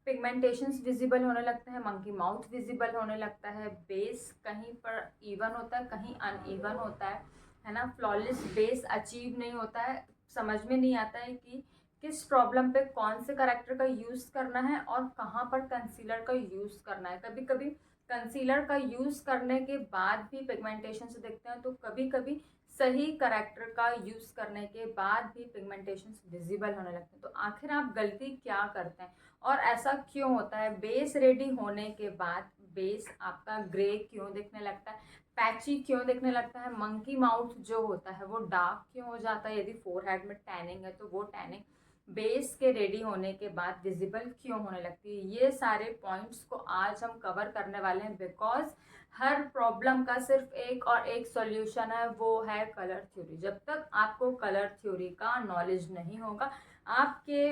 Pigmentations visible होने लगते हैं, मंकी माउथ विजिबल होने लगता है, बेस कहीं पर इवन होता है, कहीं अनइवन होता है ना। फ्लॉलेस बेस अचीव नहीं होता है, समझ में नहीं आता है कि किस प्रॉब्लम पे कौन से करेक्टर का यूज़ करना है और कहाँ पर कंसीलर का यूज़ करना है। कभी कभी कंसीलर का यूज़ करने के बाद भी पिगमेंटेशन से दिखते हैं, तो कभी कभी सही करेक्टर का यूज़ करने के बाद भी पिगमेंटेशन विजिबल होने लगते हैं। तो आखिर आप गलती क्या करते हैं और ऐसा क्यों होता है? बेस रेडी होने के बाद बेस आपका ग्रे क्यों दिखने लगता है, पैची क्यों दिखने लगता है, मंकी माउथ जो होता है वो डार्क क्यों हो जाता है, यदि फोरहेड में टैनिंग है तो वो टैनिंग बेस के रेडी होने के बाद विजिबल क्यों होने लगती है, ये सारे पॉइंट्स को आज हम कवर करने वाले हैं। बिकॉज हर प्रॉब्लम का सिर्फ एक और एक सॉल्यूशन है, वो है कलर थ्योरी। जब तक आपको कलर थ्योरी का नॉलेज नहीं होगा, आपके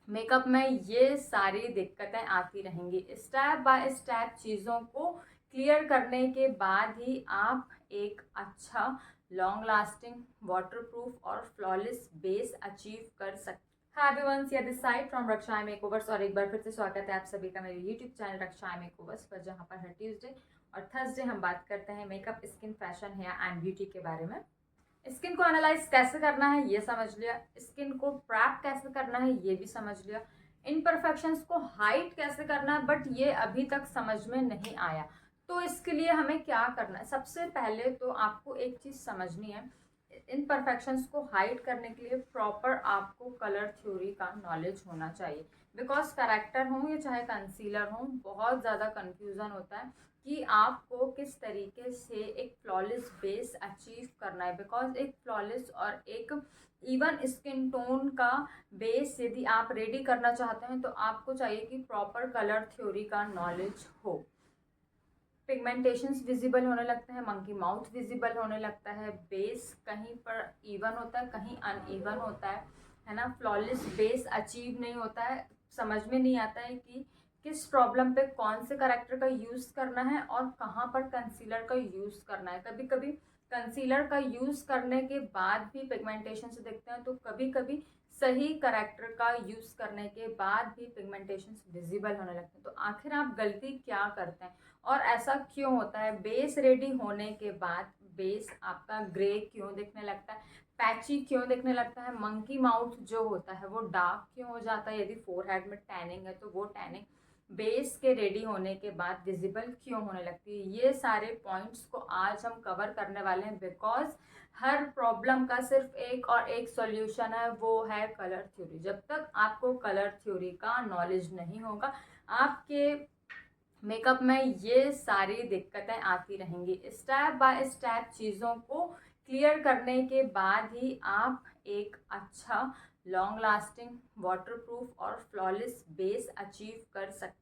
मेकअप में ये सारी दिक्कतें आती रहेंगी। स्टेप बाय स्टेप चीज़ों को क्लियर करने के बाद ही आप एक अच्छा लॉन्ग लास्टिंग वाटरप्रूफ और फ्लॉलेस बेस अचीव कर सकते। Hi everyone, this side from Raksha makeovers और एक बार फिर से स्वागत है आप सभी का मेरे यूट्यूब चैनल रक्षा मेकओवर्स पर, जहाँ पर हर ट्यूसडे और थर्सडे हम बात करते हैं makeup, skin, fashion, hair and beauty के बारे में। स्किन को एनालाइज कैसे करना है ये समझ लिया, स्किन को प्रैप कैसे करना है ये भी समझ लिया, इनपरफेक्शंस को हाइड कैसे करना है बट ये अभी तक समझ में नहीं आया। तो इसके लिए हमें क्या करना है? सबसे पहले तो आपको एक चीज़ समझनी है, इनपरफेक्शंस को हाइड करने के लिए प्रॉपर आपको कलर थ्योरी का नॉलेज होना चाहिए। बिकॉज करेक्टर हो या चाहे कंसीलर हो, बहुत ज़्यादा कन्फ्यूज़न होता है कि आपको किस तरीके से एक फ्लॉलेस बेस अचीव करना है। बिकॉज एक फ्लॉलेस और एक इवन स्किन टोन का बेस यदि आप रेडी करना चाहते हैं तो आपको चाहिए कि प्रॉपर कलर थ्योरी का नॉलेज हो। पिगमेंटेशंस विजिबल होने लगते हैं, मंकी माउथ विजिबल होने लगता है, बेस कहीं पर इवन होता है, कहीं अनइवन होता है ना। फ्लॉलेस बेस अचीव नहीं होता है, समझ में नहीं आता है कि किस प्रॉब्लम पे कौन से करेक्टर का यूज़ करना है और कहाँ पर कंसीलर का यूज़ करना है। कभी कभी कंसीलर का यूज़ करने के बाद भी पिगमेंटेशन से दिखते हैं, तो कभी कभी सही करेक्टर का यूज़ करने के बाद भी पिगमेंटेशन विजिबल होने लगते हैं। तो आखिर आप गलती क्या करते हैं और ऐसा क्यों होता है? बेस रेडी होने के बाद बेस आपका ग्रे क्यों दिखने लगता है, पैची क्यों दिखने लगता है, मंकी माउथ जो होता है वो डार्क क्यों हो जाता है, यदि फोरहेड में टैनिंग है तो वो टैनिंग बेस के रेडी होने के बाद विजिबल क्यों होने लगती है, ये सारे पॉइंट्स को आज हम कवर करने वाले हैं। बिकॉज हर प्रॉब्लम का सिर्फ एक और एक सॉल्यूशन है, वो है कलर थ्योरी। जब तक आपको कलर थ्योरी का नॉलेज नहीं होगा, आपके मेकअप में ये सारी दिक्कतें आती रहेंगी। स्टेप बाय स्टेप चीज़ों को क्लियर करने के बाद ही आप एक अच्छा लॉन्ग लास्टिंग वाटरप्रूफ और फ्लॉलेस बेस अचीव कर सकते।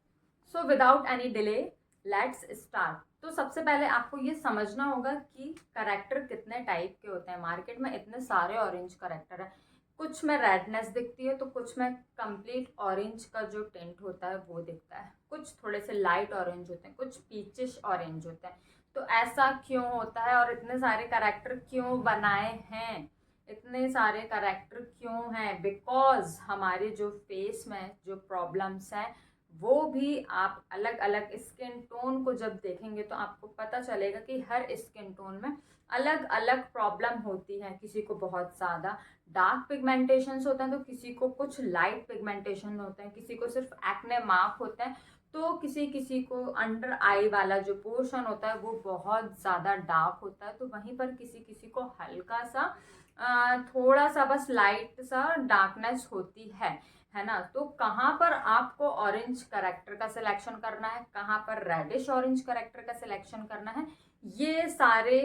So without any delay let's start. तो सबसे पहले आपको ये समझना होगा कि करेक्टर कितने टाइप के होते हैं। मार्केट में इतने सारे ऑरेंज करेक्टर हैं, कुछ में रेडनेस दिखती है तो कुछ में कंप्लीट ऑरेंज का जो टिंट होता है वो दिखता है, कुछ थोड़े से लाइट ऑरेंज होते हैं, कुछ पीचिश ऑरेंज होते हैं। तो ऐसा क्यों होता है और इतने सारे करेक्टर क्यों बनाए हैं, इतने सारे करेक्टर क्यों हैं? बिकॉज हमारे जो फेस में जो प्रॉब्लम्स हैं वो भी आप अलग अलग स्किन टोन को जब देखेंगे तो आपको पता चलेगा कि हर स्किन टोन में अलग अलग प्रॉब्लम होती है। किसी को बहुत ज़्यादा डार्क पिगमेंटेशंस होते हैं तो किसी को कुछ लाइट पिगमेंटेशन होते हैं, किसी को सिर्फ एक्ने मार्क होते हैं, तो किसी किसी को अंडर आई वाला जो पोर्शन होता है वो बहुत ज़्यादा डार्क होता है, तो वहीं पर किसी किसी को हल्का सा थोड़ा सा बस लाइट सा डार्कनेस होती है ना। तो कहाँ पर आपको ऑरेंज करेक्टर का सिलेक्शन करना है, कहाँ पर रेडिश ऑरेंज करेक्टर का सिलेक्शन करना है, ये सारे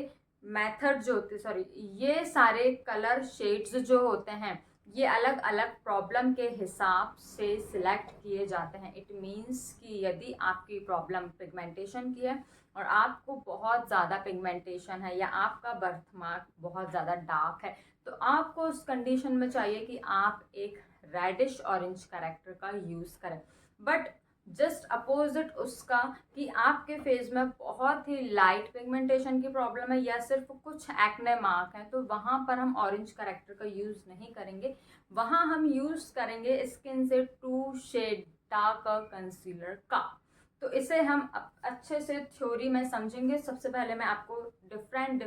मेथड जो होते ये सारे कलर शेड्स जो होते हैं ये अलग अलग प्रॉब्लम के हिसाब से सिलेक्ट किए जाते हैं। इट मीन्स कि यदि आपकी प्रॉब्लम पिगमेंटेशन की है और आपको बहुत ज़्यादा पिगमेंटेशन है या आपका बर्थ मार्क बहुत ज़्यादा डार्क है, तो आपको उस कंडीशन में चाहिए कि आप एक रेडिश ऑरेंज करेक्टर का यूज़ करें। बट जस्ट अपोजिट उसका कि आपके फेस में बहुत ही लाइट पिगमेंटेशन की प्रॉब्लम है या सिर्फ कुछ एक्ने मार्क है, तो वहाँ पर हम ऑरेंज करेक्टर का यूज़ नहीं करेंगे। वहाँ हम यूज़ करेंगे स्किन से 2 शेड डार्क कंसीलर का। तो इसे हम अच्छे से थ्योरी में समझेंगे। सबसे पहले मैं आपको डिफरेंट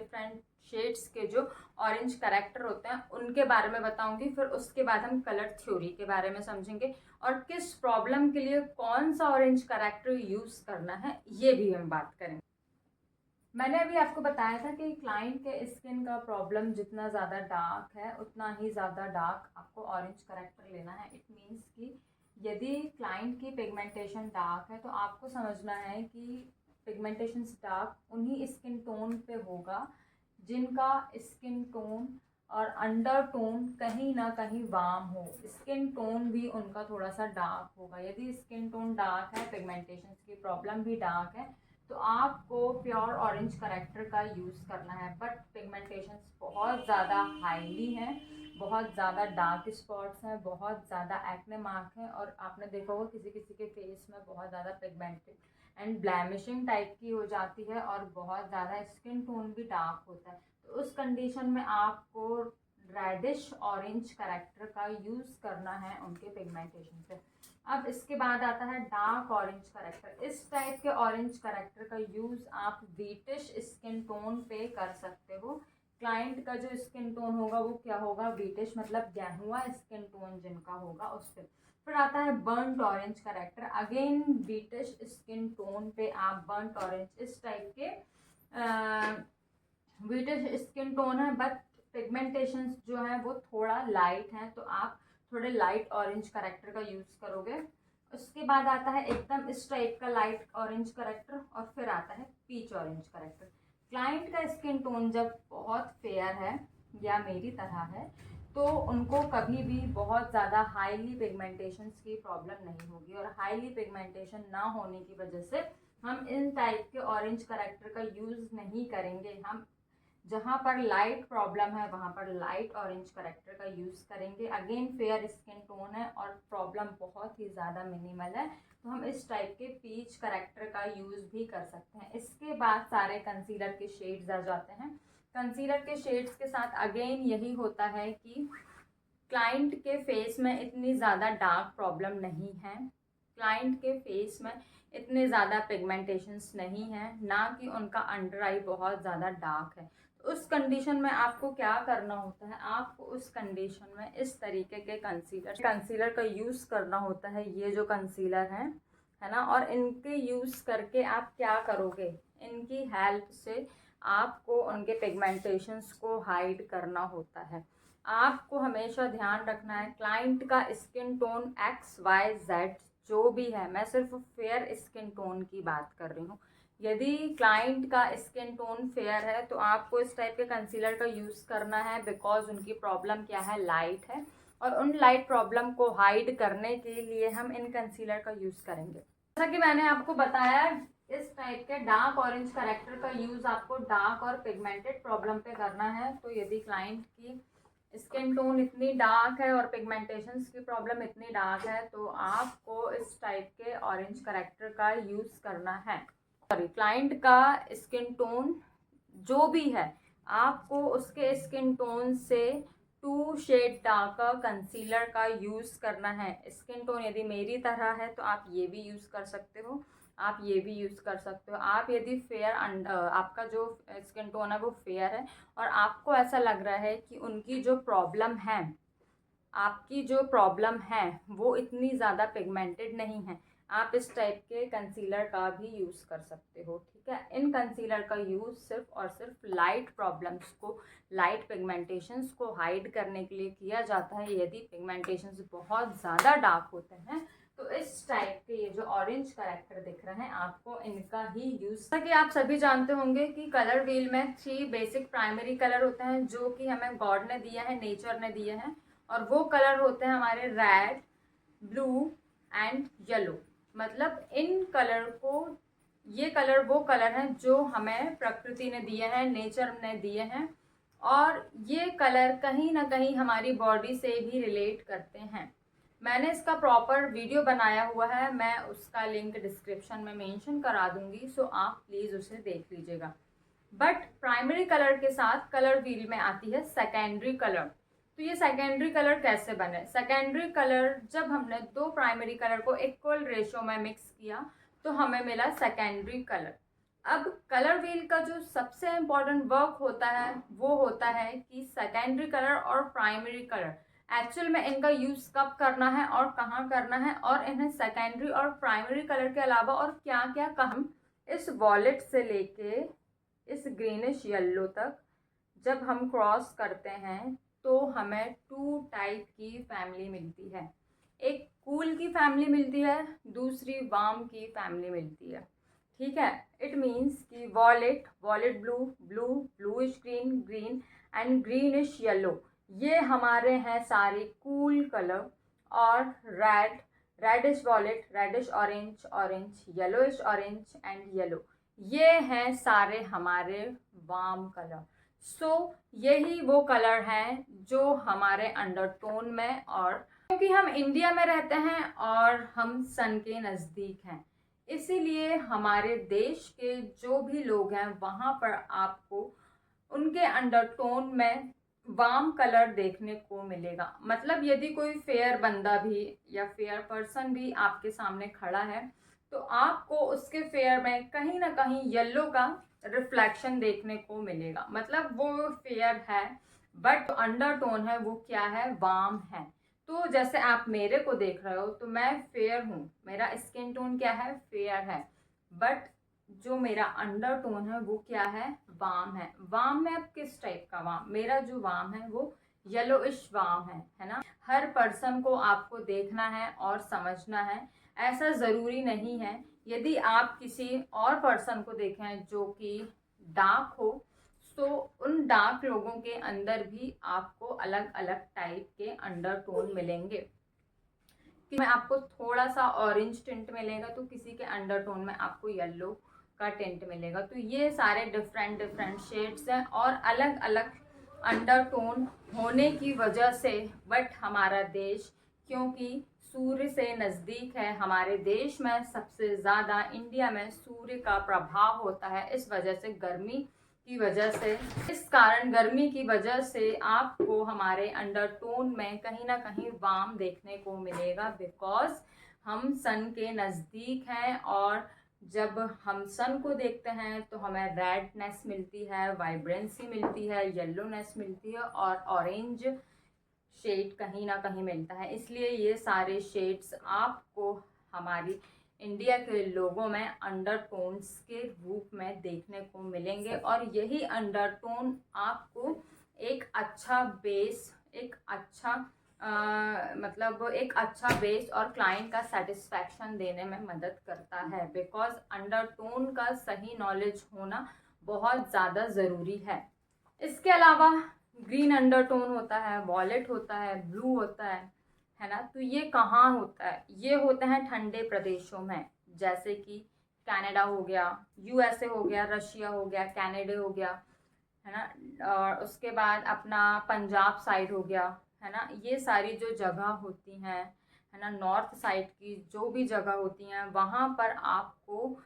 शेड्स के जो ऑरेंज करेक्टर होते हैं उनके बारे में बताऊंगी, फिर उसके बाद हम कलर थ्योरी के बारे में समझेंगे और किस प्रॉब्लम के लिए कौन सा ऑरेंज करेक्टर यूज़ करना है ये भी हम बात करेंगे। मैंने अभी आपको बताया था कि क्लाइंट के स्किन का प्रॉब्लम जितना ज़्यादा डार्क है उतना ही ज़्यादा डार्क आपको ऑरेंज करेक्टर लेना है। इट मीन्स कि यदि क्लाइंट की पिगमेंटेशन डार्क है तो आपको समझना है कि पिगमेंटेशन डार्क उन्हीं स्किन टोन पे होगा जिनका स्किन टोन और अंडर टोन कहीं ना कहीं वार्म हो। स्किन टोन भी उनका थोड़ा सा डार्क होगा। यदि स्किन टोन डार्क है, पिगमेंटेशन की प्रॉब्लम भी डार्क है, तो आपको प्योर ऑरेंज करेक्टर का यूज़ करना है। बट पिगमेंटेशन बहुत ज़्यादा हाईली हैं, बहुत ज़्यादा डार्क स्पॉट्स हैं, बहुत ज़्यादा एक्ने मार्क हैं, और आपने देखा होगा किसी किसी के फेस में बहुत ज़्यादा पिगमेंटेड एंड ब्लैमिशिंग टाइप की हो जाती है और बहुत ज़्यादा स्किन टोन भी डार्क होता है। तो उस कंडीशन में आपको रेडिश ऑरेंज करेक्टर का यूज़ करना है उनके पिगमेंटेशन पे। अब इसके बाद आता है डार्क ऑरेंज करेक्टर। इस टाइप के ऑरेंज करेक्टर का यूज़ आप व्हीटिश स्किन टोन पे कर सकते हो। क्लाइंट का जो स्किन टोन होगा वो क्या होगा, व्हीटिश, मतलब गेहुआ स्किन टोन जिनका होगा उस पर। फिर आता है burnt orange character. Again wheatish skin tone पे आप बर्न्ट ऑरेंज, इस टाइप के व्हीटिश स्किन टोन है बट पिगमेंटेशन जो है वो थोड़ा लाइट है, तो आप थोड़े लाइट ऑरेंज करेक्टर का यूज़ करोगे। उसके बाद आता है एकदम इस टाइप का लाइट ऑरेंज करेक्टर, और फिर आता है पीच ऑरेंज करेक्टर। क्लाइंट का स्किन टोन जब बहुत फेयर है या मेरी तरह है तो उनको कभी भी बहुत ज़्यादा हाईली पिगमेंटेशन की प्रॉब्लम नहीं होगी, और हाईली पिगमेंटेशन ना होने की वजह से हम इन टाइप के ऑरेंज करेक्टर का यूज़ नहीं करेंगे। हम जहाँ पर लाइट प्रॉब्लम है वहाँ पर लाइट ऑरेंज करेक्टर का यूज़ करेंगे। अगेन फेयर स्किन टोन है और प्रॉब्लम बहुत ही ज़्यादा मिनिमल है, तो हम इस टाइप के पीच करेक्टर का यूज़ भी कर सकते हैं। इसके बाद सारे कंसीलर के शेड्स आ जाते हैं। कंसीलर के शेड्स के साथ अगेन यही होता है कि क्लाइंट के फेस में इतनी ज़्यादा डार्क प्रॉब्लम नहीं है, क्लाइंट के फेस में इतने ज़्यादा पिगमेंटेशंस नहीं है, ना कि उनका अंडर आई बहुत ज़्यादा डार्क है। तो उस कंडीशन में आपको क्या करना होता है, आपको उस कंडीशन में इस तरीके के कंसीलर का यूज़ करना होता है। ये जो कंसीलर है ना, और इनके यूज़ करके आप क्या करोगे, इनकी हेल्प से आपको उनके पिगमेंटेशंस को हाइड करना होता है। आपको हमेशा ध्यान रखना है क्लाइंट का स्किन टोन XYZ जो भी है, मैं सिर्फ फेयर स्किन टोन की बात कर रही हूँ। यदि क्लाइंट का स्किन टोन फेयर है तो आपको इस टाइप के कंसीलर का यूज़ करना है, बिकॉज उनकी प्रॉब्लम क्या है, लाइट है, और उन लाइट प्रॉब्लम को हाइड करने के लिए हम इन कंसीलर का यूज़ करेंगे। जैसा कि मैंने आपको बताया, इस टाइप के डार्क ऑरेंज करेक्टर का यूज़ आपको डार्क और पिगमेंटेड प्रॉब्लम पे करना है। तो यदि क्लाइंट की स्किन टोन इतनी डार्क है और पिगमेंटेशन की प्रॉब्लम इतनी डार्क है तो आपको इस टाइप के ऑरेंज करेक्टर का यूज़ करना है। क्लाइंट का स्किन टोन जो भी है, आपको उसके स्किन टोन से 2 शेड डार्कर कंसीलर का यूज़ करना है। स्किन टोन यदि मेरी तरह है तो आप ये भी यूज़ कर सकते हो, आप ये भी यूज़ कर सकते हो। आप यदि फेयर आपका जो स्किन टोन है वो फेयर है और आपको ऐसा लग रहा है कि उनकी जो प्रॉब्लम है, आपकी जो प्रॉब्लम है वो इतनी ज़्यादा पिगमेंटेड नहीं है, आप इस टाइप के कंसीलर का भी यूज़ कर सकते हो। ठीक है, इन कंसीलर का यूज़ सिर्फ और सिर्फ लाइट प्रॉब्लम्स को, लाइट पिगमेंटेशंस को हाइड करने के लिए किया जाता है। यदि पिगमेंटेशंस बहुत ज़्यादा डार्क होते हैं तो इस टाइप के ये जो ऑरेंज करेक्टर दिख रहे हैं आपको इनका ही यूज़। जैसा कि आप सभी जानते होंगे कि कलर व्हील में 3 बेसिक प्राइमरी कलर होते हैं जो कि हमें गॉड ने दिया है, नेचर ने दिए हैं, और वो कलर होते हैं हमारे रेड, ब्लू एंड येलो। मतलब इन कलर को, ये कलर वो कलर हैं जो हमें प्रकृति ने दिए हैं, नेचर ने दिए हैं, और ये कलर कहीं ना कहीं हमारी बॉडी से भी रिलेट करते हैं। मैंने इसका प्रॉपर वीडियो बनाया हुआ है, मैं उसका लिंक डिस्क्रिप्शन में मेंशन करा दूंगी, सो आप प्लीज़ उसे देख लीजिएगा। बट प्राइमरी कलर के साथ कलर व्हील में आती है सेकेंडरी कलर। तो ये सेकेंडरी कलर कैसे बने? सेकेंडरी कलर जब हमने दो प्राइमरी कलर को इक्वल रेशो में मिक्स किया तो हमें मिला सेकेंडरी कलर। अब कलर व्हील का जो सबसे इम्पॉर्टेंट वर्क होता है वो होता है कि सेकेंडरी कलर और प्राइमरी कलर एक्चुअल में इनका यूज़ कब करना है और कहाँ करना है, और इन्हें सेकेंडरी और प्राइमरी कलर के अलावा और क्या क्या हम इस वॉलेट से लेके इस ग्रीनिश येलो तक जब हम क्रॉस करते हैं तो हमें 2 टाइप की फैमिली मिलती है। एक कूल की फैमिली मिलती है, दूसरी वार्म की फैमिली मिलती है। ठीक है, इट मीन्स कि violet blue, bluish green, green and greenish yellow, ये हमारे हैं सारे कूल कलर। और reddish violet, reddish orange, yellowish orange and yellow, ये हैं सारे हमारे वार्म कलर। सो यही वो कलर हैं जो हमारे अंडरटोन में, और क्योंकि हम इंडिया में रहते हैं और हम सन के नज़दीक हैं, इसीलिए हमारे देश के जो भी लोग हैं वहाँ पर आपको उनके अंडरटोन में वार्म कलर देखने को मिलेगा। मतलब यदि कोई फेयर बंदा भी या फेयर पर्सन भी आपके सामने खड़ा है तो आपको उसके फेयर में कहीं ना कहीं येलो का रिफ्लेक्शन देखने को मिलेगा। मतलब वो फेयर है बट अंडरटोन है वो क्या है, वार्म है। तो जैसे आप मेरे को देख रहे हो तो मैं फेयर हूँ, मेरा स्किन टोन क्या है, फेयर है, बट जो मेरा अंडरटोन है वो क्या है, वार्म है। वार्म में अब किस टाइप का वार्म? मेरा जो वार्म है वो येलोइश वार्म है ना। हर पर्सन को आपको देखना है और समझना है, ऐसा ज़रूरी नहीं है। यदि आप किसी और पर्सन को देखें जो कि डार्क हो तो उन डार्क लोगों के अंदर भी आपको अलग अलग टाइप के अंडरटोन मिलेंगे। कि में आपको थोड़ा सा ऑरेंज टिंट मिलेगा तो किसी के अंडरटोन में आपको येलो का टिंट मिलेगा। तो ये सारे डिफरेंट शेड्स हैं और अलग अलग अंडरटोन होने की वजह से, बट हमारा देश क्योंकि सूर्य से नज़दीक है, हमारे देश में सबसे ज़्यादा इंडिया में सूर्य का प्रभाव होता है। इस वजह से गर्मी की वजह से आपको हमारे अंडरटोन में कहीं ना कहीं वार्म देखने को मिलेगा, बिकॉज हम सन के नज़दीक हैं। और जब हम सन को देखते हैं तो हमें रेडनेस मिलती है, वाइब्रेंसी मिलती है, येलोनेस मिलती है और ऑरेंज शेड कहीं ना कहीं मिलता है। इसलिए ये सारे शेड्स आपको हमारी इंडिया के लोगों में अंडरटोन्स के रूप में देखने को मिलेंगे। और यही अंडरटोन आपको एक अच्छा बेस, एक अच्छा बेस और क्लाइंट का सेटिस्फैक्शन देने में मदद करता है, बिकॉज अंडरटोन का सही नॉलेज होना बहुत ज़्यादा ज़रूरी है। इसके अलावा ग्रीन अंडरटोन होता है, वॉलेट होता है, ब्लू होता है ना। तो ये कहाँ होता है? ये होते हैं ठंडे प्रदेशों में, जैसे कि कनाडा हो गया, यूएसए हो गया, रशिया हो गया, कनाडा हो गया, है ना। और उसके बाद अपना पंजाब साइड हो गया, है ना। ये सारी जो जगह होती हैं, है ना, नॉर्थ साइड की जो भी जगह होती हैं, वहाँ पर आपको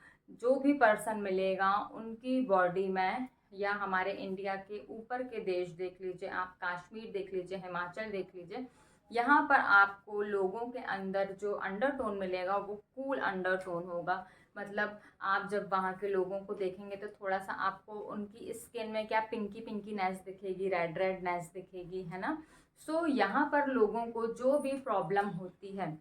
जो भी पर्सन मिलेगा उनकी बॉडी में, या हमारे इंडिया के ऊपर के देश देख लीजिए आप, कश्मीर देख लीजिए, हिमाचल देख लीजिए, यहाँ पर आपको लोगों के अंदर जो अंडरटोन मिलेगा वो कूल अंडरटोन होगा। मतलब आप जब वहाँ के लोगों को देखेंगे तो थोड़ा सा आपको उनकी स्किन में क्या पिंकी नेस दिखेगी, रेड नेस दिखेगी, है ना। सो यहाँ पर लोगों को जो भी प्रॉब्लम होती है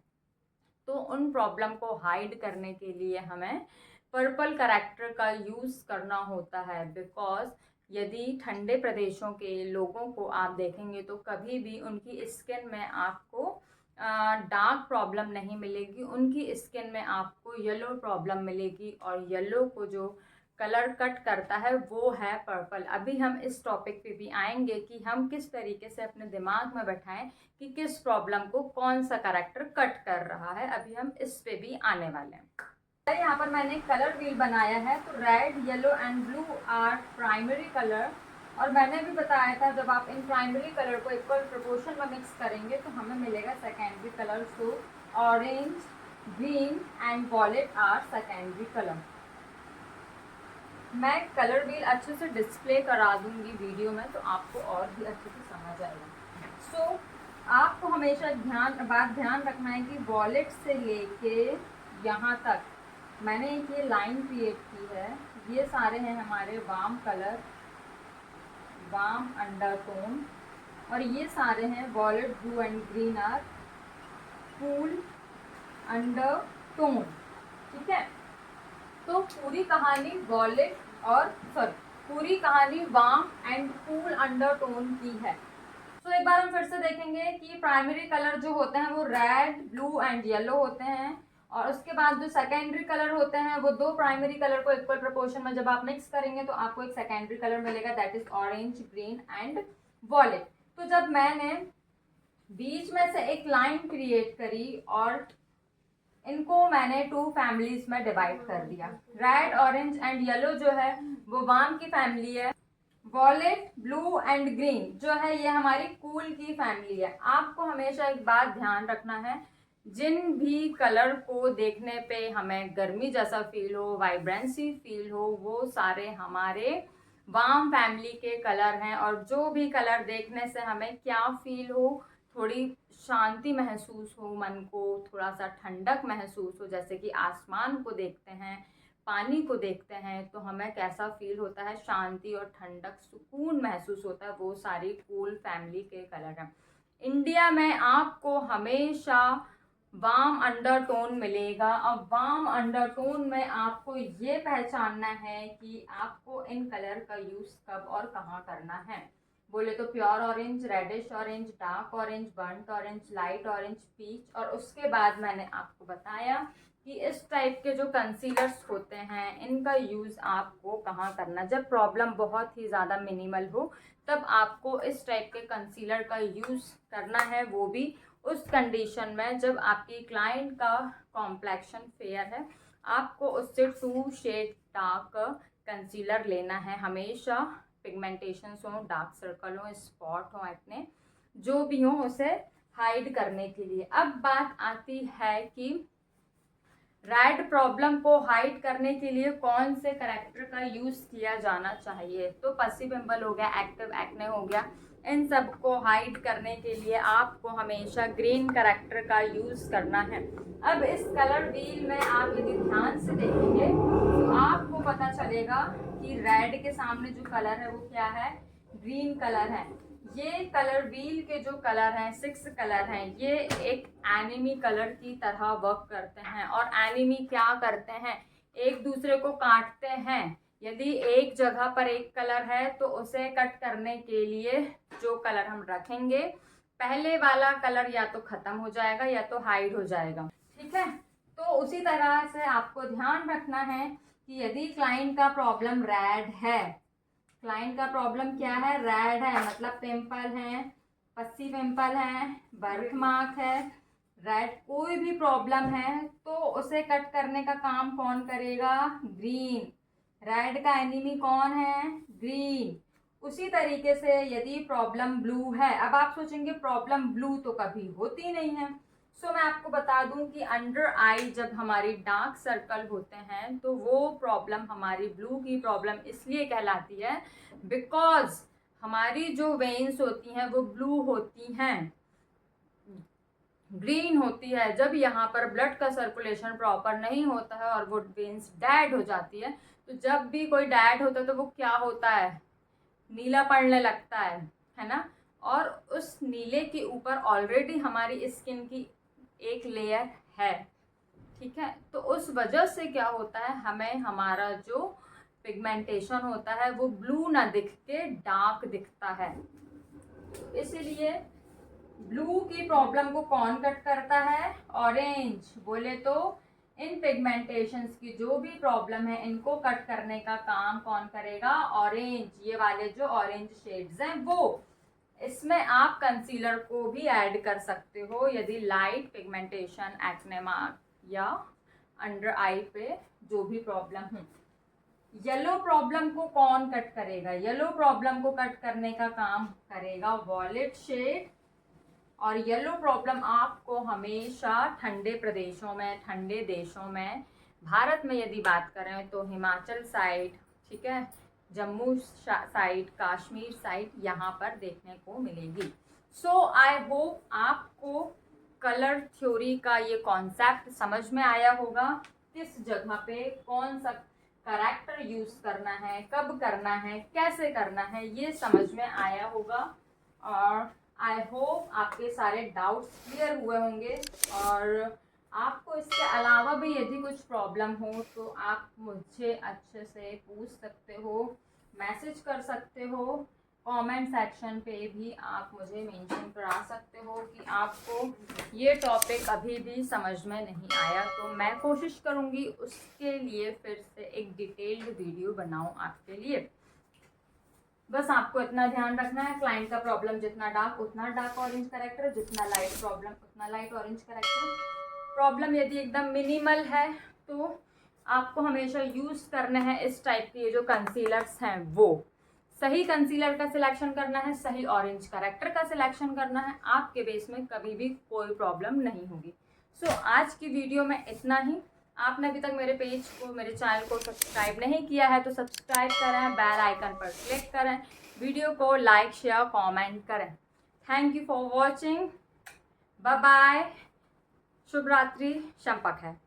तो उन प्रॉब्लम को हाइड करने के लिए हमें पर्पल करेक्टर का यूज़ करना होता है, बिकॉज यदि ठंडे प्रदेशों के लोगों को आप देखेंगे तो कभी भी उनकी स्किन में आपको डार्क प्रॉब्लम नहीं मिलेगी, उनकी स्किन में आपको येलो प्रॉब्लम मिलेगी। और येलो को जो कलर कट करता है वो है पर्पल। अभी हम इस टॉपिक पे भी आएंगे कि हम किस तरीके से अपने दिमाग में बैठाएं कि किस प्रॉब्लम को कौन सा करेक्टर कट कर रहा है, अभी हम इस पे भी आने वाले हैं। यहाँ पर मैंने कलर व्हील बनाया है, तो red, yellow and blue are primary colour. और मैंने भी बताया था जब आप इन प्राइमरी कलर को इक्वल प्रोपोर्शन में मिक्स करेंगे तो हमें मिलेगा secondary colour. So orange, green and violet are secondary colour. मैं कलर व्हील अच्छे से डिस्प्ले करा दूंगी वीडियो में तो आपको और भी अच्छे से समझ आएगा। सो आपको हमेशा ध्यान रखना है कि वॉलेट से लेके यहाँ तक मैंने ये लाइन क्रिएट की है, ये सारे हैं हमारे वार्म कलर, वार्म अंडरटोन, और ये सारे हैं violet blue and green are cool undertone. ठीक है, तो पूरी कहानी वॉलेट और पूरी कहानी वार्म एंड कूल अंडरटोन की है। तो एक बार हम फिर से देखेंगे कि प्राइमरी कलर जो होते हैं वो रेड, ब्लू एंड येलो होते हैं, और उसके बाद जो सेकेंडरी कलर होते हैं वो दो प्राइमरी कलर को इक्वल प्रोपोर्शन में जब आप मिक्स करेंगे तो आपको एक सेकेंडरी कलर मिलेगा, that is orange, green and wallet. तो जब मैंने बीच में से एक लाइन क्रिएट करी और इनको मैंने 2 फैमिलीज में डिवाइड कर दिया, रेड, ऑरेंज एंड येलो जो है वो वार्म की फैमिली है, वॉलेट, ब्लू एंड ग्रीन जो है ये हमारी कूल की फैमिली है। आपको हमेशा एक बात ध्यान रखना है, जिन भी कलर को देखने पे हमें गर्मी जैसा फील हो, वाइब्रेंसी फील हो, वो सारे हमारे वार्म फैमिली के कलर हैं। और जो भी कलर देखने से हमें क्या फील हो, थोड़ी शांति महसूस हो, मन को थोड़ा सा ठंडक महसूस हो, जैसे कि आसमान को देखते हैं, पानी को देखते हैं तो हमें कैसा फील होता है, शांति और ठंडक, सुकून महसूस होता है, वो सारी कूल फैमिली के कलर हैं। इंडिया में आपको हमेशा वार्म अंडरटोन मिलेगा। अब वार्म अंडरटोन में आपको ये पहचानना है कि आपको इन कलर का यूज़ कब और कहाँ करना है। बोले तो pure orange, reddish orange, dark orange, burnt orange, light orange, peach, और उसके बाद मैंने आपको बताया कि इस टाइप के जो कंसीलर्स होते हैं इनका यूज़ आपको कहाँ करना। जब प्रॉब्लम बहुत ही ज़्यादा मिनिमल हो तब आपको इस टाइप के कंसीलर का यूज़ करना है, वो भी उस कंडीशन में जब आपकी क्लाइंट का कॉम्प्लेक्शन फेयर है, आपको उससे 2 शेड डार्क कंसीलर लेना है। हमेशा पिगमेंटेशन हो, डार्क सर्कल हो, स्पॉट हो, एक्ने जो भी हो उसे हाइड करने के लिए। अब बात आती है कि रेड प्रॉब्लम को हाइड करने के लिए कौन से करेक्टर का यूज़ किया जाना चाहिए। तो पसी पिंपल हो गया, एक्टिव एक्ने हो गया, इन सब को हाइड करने के लिए आपको हमेशा ग्रीन करेक्टर का यूज़ करना है। अब इस कलर व्हील में आप यदि ध्यान से देखेंगे तो आपको पता चलेगा कि रेड के सामने जो कलर है वो क्या है, ग्रीन कलर है। ये कलर व्हील के जो कलर हैं, 6 कलर हैं, ये एक एनिमी कलर की तरह वर्क करते हैं। और एनिमी क्या करते हैं, एक दूसरे को काटते हैं। यदि एक जगह पर एक कलर है तो उसे कट करने के लिए जो कलर हम रखेंगे, पहले वाला कलर या तो खत्म हो जाएगा या तो हाइड हो जाएगा। ठीक है, तो उसी तरह से आपको ध्यान रखना है कि यदि क्लाइंट का प्रॉब्लम रेड है, क्लाइंट का प्रॉब्लम क्या है, रेड है, मतलब पिंपल है, पस्सी पिंपल है, बर्थ मार्क है, रेड कोई भी प्रॉब्लम है तो उसे कट करने का काम कौन करेगा, ग्रीन। रेड का एनिमी कौन है, ग्रीन। उसी तरीके से यदि प्रॉब्लम ब्लू है, अब आप सोचेंगे प्रॉब्लम ब्लू तो कभी होती नहीं है। सो मैं आपको बता दूं कि अंडर आई जब हमारी डार्क सर्कल होते हैं तो वो प्रॉब्लम हमारी ब्लू की प्रॉब्लम इसलिए कहलाती है बिकॉज हमारी जो वेन्स होती हैं वो ब्लू होती हैं, ग्रीन होती है। जब यहाँ पर ब्लड का सर्कुलेशन प्रॉपर नहीं होता है और वो वेन्स डेड हो जाती है, तो जब भी कोई डेड होता है तो वो क्या होता है, नीला पड़ने लगता है ना। और उस नीले के ऊपर ऑलरेडी हमारी स्किन की एक लेयर है, ठीक है। तो उस वजह से क्या होता है, हमें हमारा जो पिगमेंटेशन होता है वो ब्लू ना दिख के डार्क दिखता है। इसीलिए ब्लू की प्रॉब्लम को कौन कट करता है, ऑरेंज। बोले तो इन पिगमेंटेशंस की जो भी प्रॉब्लम है इनको कट करने का काम कौन करेगा, ऑरेंज। ये वाले जो ऑरेंज शेड्स हैं वो, इसमें आप कंसीलर को भी ऐड कर सकते हो यदि लाइट पिगमेंटेशन, एक्ने मार्क या अंडर आई पे जो भी प्रॉब्लम हो। येलो प्रॉब्लम को कौन कट करेगा, येलो प्रॉब्लम को कट करने का काम करेगा वॉलेट शेड। और येलो प्रॉब्लम आपको हमेशा ठंडे प्रदेशों में, ठंडे देशों में, भारत में यदि बात करें तो हिमाचल साइड, ठीक है, जम्मू साइड, कश्मीर साइड, यहाँ पर देखने को मिलेगी। सो आई होप आपको कलर थ्योरी का ये कॉन्सेप्ट समझ में आया होगा, किस जगह पे कौन सा करेक्टर यूज करना है, कब करना है, कैसे करना है, ये समझ में आया होगा। और आई होप आपके सारे डाउट्स क्लियर हुए होंगे। और आपको इसके अलावा भी यदि कुछ प्रॉब्लम हो तो आप मुझे अच्छे से पूछ सकते हो, मैसेज कर सकते हो, कमेंट सेक्शन पे भी आप मुझे मेंशन करा सकते हो कि आपको ये टॉपिक अभी भी समझ में नहीं आया, तो मैं कोशिश करूँगी उसके लिए फिर से एक डिटेल्ड वीडियो बनाऊँ आपके लिए। बस आपको इतना ध्यान रखना है, क्लाइंट का प्रॉब्लम जितना डार्क उतना डार्क ऑरेंज करेक्टर, जितना लाइट प्रॉब्लम उतना लाइट ऑरेंज करेक्टर। प्रॉब्लम यदि एकदम मिनिमल है तो आपको हमेशा यूज़ करना है इस टाइप के जो कंसीलर्स हैं, वो सही कंसीलर का सिलेक्शन करना है, सही ऑरेंज करेक्टर का सिलेक्शन करना है, आपके बेस में कभी भी कोई प्रॉब्लम नहीं होगी। सो आज की वीडियो में इतना ही। आपने अभी तक मेरे पेज को, मेरे चैनल को सब्सक्राइब नहीं किया है तो सब्सक्राइब करें, बेल आइकन पर क्लिक करें, वीडियो को लाइक शेयर कमेंट करें। Thank you for watching, bye bye, शुभ रात्रि, शंपक है।